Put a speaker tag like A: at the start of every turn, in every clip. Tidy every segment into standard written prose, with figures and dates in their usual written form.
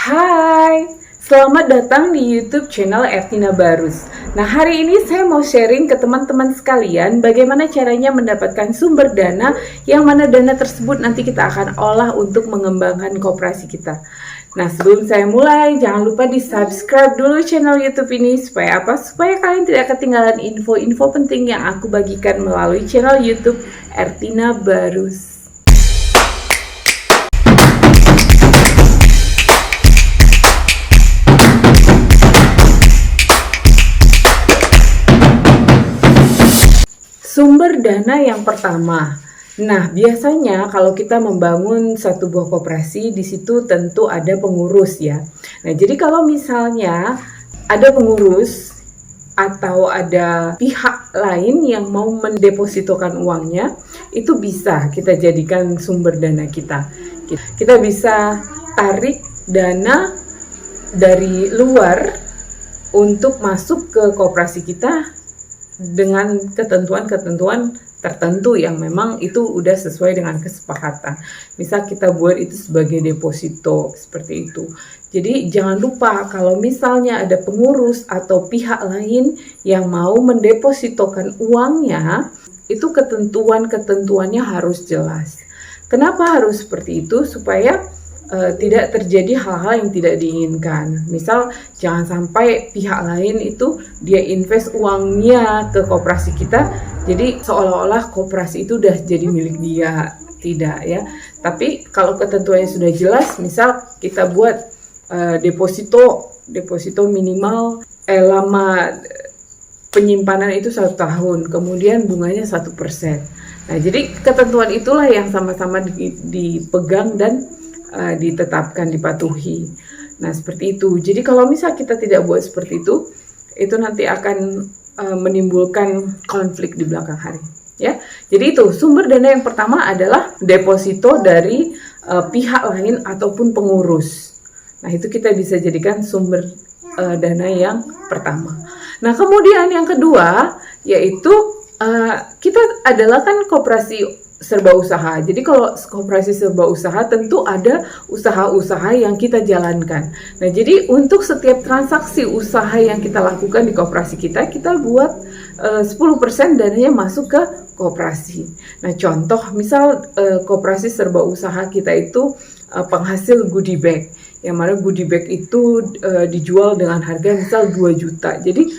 A: Hai, selamat datang di YouTube channel Ertina Barus. Nah, hari ini saya mau sharing ke teman-teman sekalian bagaimana caranya mendapatkan sumber dana yang mana dana tersebut nanti kita akan olah untuk mengembangkan koperasi kita. Nah, sebelum saya mulai, jangan lupa di subscribe dulu channel YouTube ini supaya apa? Supaya kalian tidak ketinggalan info-info penting yang aku bagikan melalui channel YouTube Ertina Barus. Sumber dana yang pertama. Nah, biasanya kalau kita membangun satu buah koperasi, di situ tentu ada pengurus ya. Nah, jadi kalau misalnya ada pengurus atau ada pihak lain yang mau mendepositokan uangnya, itu bisa kita jadikan sumber dana kita. Kita bisa tarik dana dari luar untuk masuk ke koperasi kita dengan ketentuan-ketentuan tertentu yang memang itu udah sesuai dengan kesepakatan. Misal kita buat itu sebagai deposito seperti itu. Jadi jangan lupa kalau misalnya ada pengurus atau pihak lain yang mau mendepositokan uangnya, itu ketentuan-ketentuannya harus jelas. Kenapa harus seperti itu? Supaya tidak terjadi hal-hal yang tidak diinginkan. Misal jangan sampai pihak lain itu dia invest uangnya ke koperasi kita, jadi seolah-olah koperasi itu udah jadi milik dia. Tidak ya. Tapi kalau ketentuannya sudah jelas, misal kita buat deposito minimal lama penyimpanan itu 1 tahun, kemudian bunganya 1%. Nah, jadi ketentuan itulah yang sama-sama dipegang dan ditetapkan, dipatuhi. Nah, seperti itu. Jadi kalau misal kita tidak buat seperti itu nanti akan menimbulkan konflik di belakang hari. Ya, jadi itu sumber dana yang pertama adalah deposito dari pihak lain ataupun pengurus. Nah, itu kita bisa jadikan sumber dana yang pertama. Nah, kemudian yang kedua yaitu kita adalah kan koperasi serba usaha. Jadi kalau koperasi serba usaha tentu ada usaha-usaha yang kita jalankan. Nah, jadi untuk setiap transaksi usaha yang kita lakukan di koperasi kita buat 10% dananya masuk ke koperasi. Nah, contoh misal koperasi serba usaha kita itu penghasil goodie bag. Yang mana goodie bag itu dijual dengan harga misal 2 juta. Jadi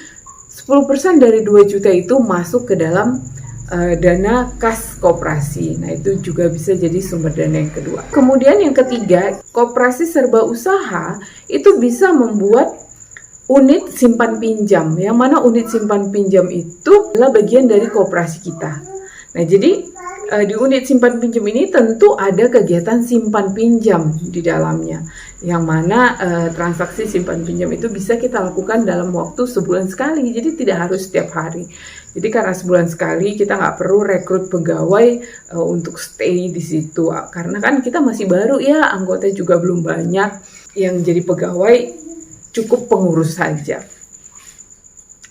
A: 10% dari 2 juta itu masuk ke dalam dana kas koperasi. Nah, itu juga bisa jadi sumber dana yang kedua. Kemudian yang ketiga, koperasi serba usaha itu bisa membuat unit simpan pinjam. Yang mana unit simpan pinjam itu adalah bagian dari koperasi kita. Nah, jadi di unit simpan pinjam ini tentu ada kegiatan simpan pinjam di dalamnya, yang mana transaksi simpan pinjam itu bisa kita lakukan dalam waktu sebulan sekali, jadi tidak harus setiap hari. Jadi karena sebulan sekali kita nggak perlu rekrut pegawai untuk stay di situ, karena kan kita masih baru ya, anggota juga belum banyak, yang jadi pegawai cukup pengurus saja.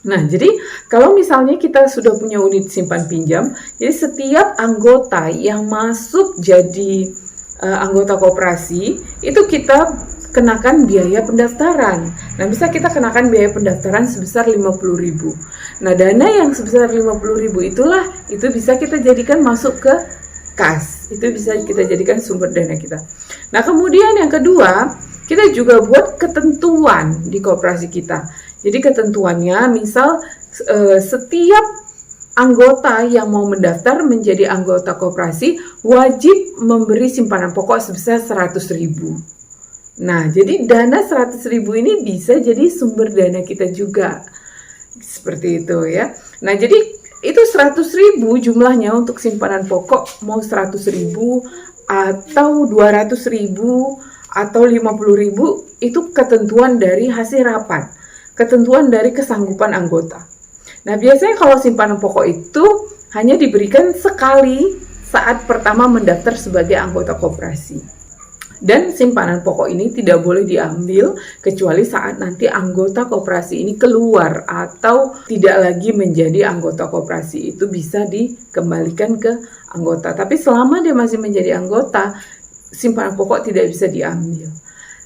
A: Nah, jadi kalau misalnya kita sudah punya unit simpan pinjam, jadi setiap anggota yang masuk jadi anggota koperasi, itu kita kenakan biaya pendaftaran. Nah, bisa kita kenakan biaya pendaftaran sebesar 50.000. Nah, dana yang sebesar 50.000 itu bisa kita jadikan masuk ke kas. Itu bisa kita jadikan sumber dana kita. Nah, kemudian yang kedua, kita juga buat ketentuan di koperasi kita. Jadi ketentuannya misal setiap anggota yang mau mendaftar menjadi anggota koperasi wajib memberi simpanan pokok sebesar 100.000. Nah, jadi dana 100.000 ini bisa jadi sumber dana kita juga. Seperti itu ya. Nah, jadi itu 100.000 jumlahnya untuk simpanan pokok, mau 100.000 atau 200.000 atau 50.000, itu ketentuan dari hasil rapat. Ketentuan dari kesanggupan anggota. Nah, biasanya kalau simpanan pokok itu hanya diberikan sekali saat pertama mendaftar sebagai anggota koperasi. Dan simpanan pokok ini tidak boleh diambil kecuali saat nanti anggota koperasi ini keluar atau tidak lagi menjadi anggota koperasi. Itu bisa dikembalikan ke anggota. Tapi selama dia masih menjadi anggota, simpanan pokok tidak bisa diambil.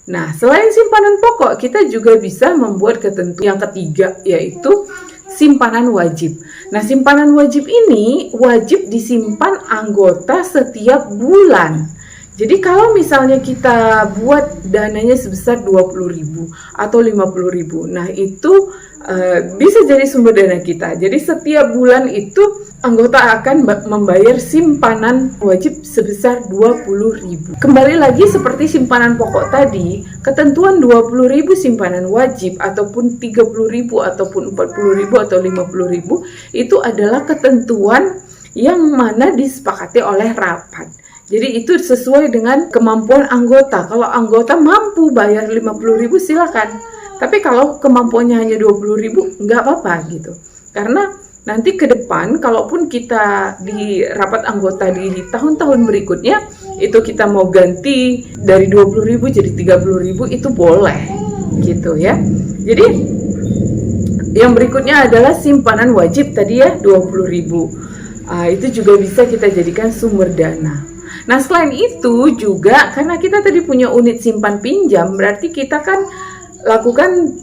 A: Nah, selain simpanan pokok, kita juga bisa membuat ketentuan yang ketiga, yaitu simpanan wajib. Nah, simpanan wajib ini wajib disimpan anggota setiap bulan. Jadi kalau misalnya kita buat dananya sebesar 20.000 atau 50.000, nah itu bisa jadi sumber dana kita. Jadi setiap bulan itu anggota akan membayar simpanan wajib sebesar 20.000. Kembali lagi seperti simpanan pokok tadi, ketentuan 20.000 simpanan wajib ataupun 30.000 ataupun 40.000 atau 50.000 itu adalah ketentuan yang mana disepakati oleh rapat. Jadi itu sesuai dengan kemampuan anggota. Kalau anggota mampu bayar 50.000 silakan. Tapi kalau kemampuannya hanya 20.000 nggak apa-apa gitu. Karena nanti ke depan kalaupun kita di rapat anggota di tahun-tahun berikutnya itu kita mau ganti dari 20.000 jadi 30.000 itu boleh gitu ya. Jadi yang berikutnya adalah simpanan wajib tadi ya 20.000. Itu juga bisa kita jadikan sumber dana. Nah, selain itu juga karena kita tadi punya unit simpan pinjam, berarti kita kan lakukan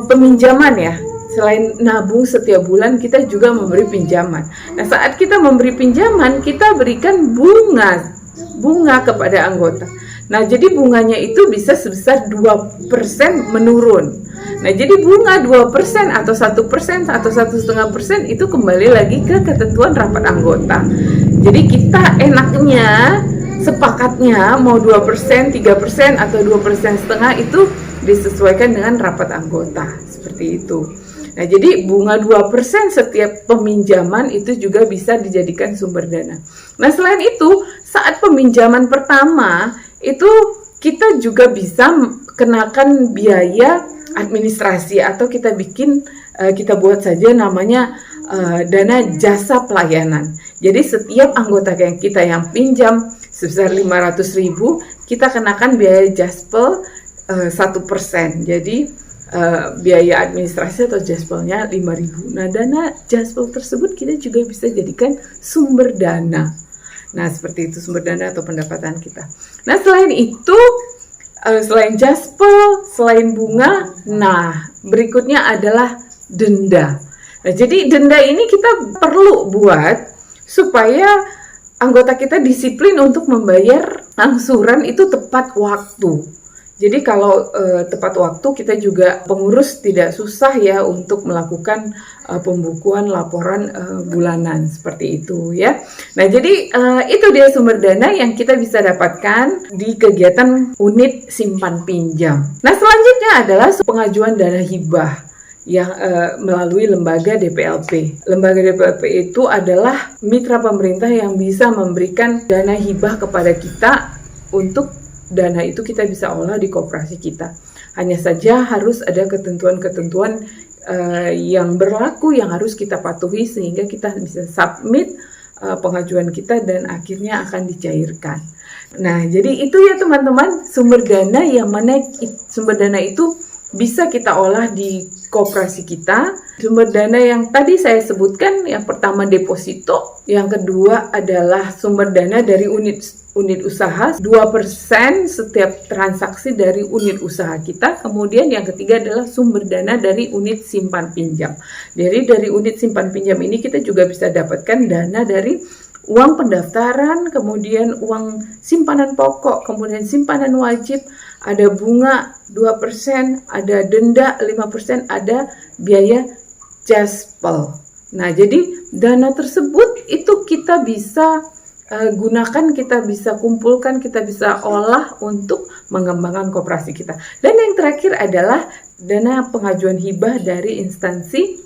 A: peminjaman ya. Selain nabung setiap bulan, kita juga memberi pinjaman. Nah, saat kita memberi pinjaman, kita berikan bunga kepada anggota. Nah, jadi bunganya itu bisa sebesar 2% menurun. Nah, jadi bunga 2% atau 1% atau 1,5% itu kembali lagi ke ketentuan rapat anggota. Jadi kita enaknya sepakatnya mau 2%, 3% atau 2,5% itu disesuaikan dengan rapat anggota. Seperti itu. Nah, jadi bunga 2% setiap peminjaman itu juga bisa dijadikan sumber dana. Nah, selain itu, saat peminjaman pertama itu kita juga bisa kenakan biaya administrasi atau kita buat saja namanya dana jasa pelayanan. Jadi setiap anggota kita yang pinjam sebesar 500.000, kita kenakan biaya jaspel 1%. Jadi biaya administrasi atau jaspelnya 5.000. Nah, dana jaspel tersebut kita juga bisa jadikan sumber dana. Nah, seperti itu sumber dana atau pendapatan kita. Nah, selain itu, selain jaspel, selain bunga, nah berikutnya adalah denda. Nah, jadi denda ini kita perlu buat supaya anggota kita disiplin untuk membayar angsuran itu tepat waktu. Jadi kalau tepat waktu kita juga pengurus tidak susah ya untuk melakukan pembukuan laporan bulanan seperti itu ya. Nah, jadi itu dia sumber dana yang kita bisa dapatkan di kegiatan unit simpan pinjam. Nah, selanjutnya adalah pengajuan dana hibah yang melalui lembaga DPLP. Lembaga DPLP itu adalah mitra pemerintah yang bisa memberikan dana hibah kepada kita untuk dana itu kita bisa olah di koperasi kita. Hanya saja harus ada ketentuan-ketentuan yang berlaku yang harus kita patuhi sehingga kita bisa submit pengajuan kita dan akhirnya akan dicairkan. Nah, jadi itu ya teman-teman sumber dana yang mana sumber dana itu bisa kita olah di koperasi kita. Sumber dana yang tadi saya sebutkan, yang pertama deposito, yang kedua adalah sumber dana dari unit usaha, 2% setiap transaksi dari unit usaha kita. Kemudian yang ketiga adalah sumber dana dari unit simpan pinjam. Jadi dari unit simpan pinjam ini kita juga bisa dapatkan dana dari uang pendaftaran, kemudian uang simpanan pokok, kemudian simpanan wajib, ada bunga 2%, ada denda 5%, ada biaya jaspel. Nah, jadi dana tersebut itu kita bisa gunakan, kita bisa kumpulkan, kita bisa olah untuk mengembangkan koperasi kita. Dan yang terakhir adalah dana pengajuan hibah dari instansi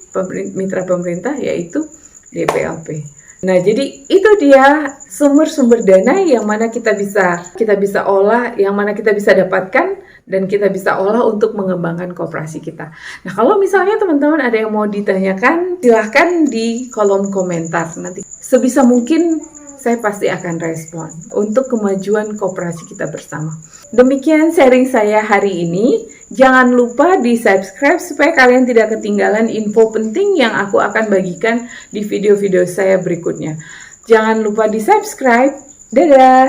A: mitra pemerintah yaitu DPLP. Nah, jadi itu dia sumber-sumber dana yang mana kita bisa olah, yang mana kita bisa dapatkan dan kita bisa olah untuk mengembangkan koperasi kita. Nah, kalau misalnya teman-teman ada yang mau ditanyakan, silahkan di kolom komentar. Nanti sebisa mungkin saya pasti akan respon untuk kemajuan koperasi kita bersama. Demikian sharing saya hari ini. Jangan lupa di-subscribe supaya kalian tidak ketinggalan info penting yang aku akan bagikan di video-video saya berikutnya. Jangan lupa di-subscribe. Dadah!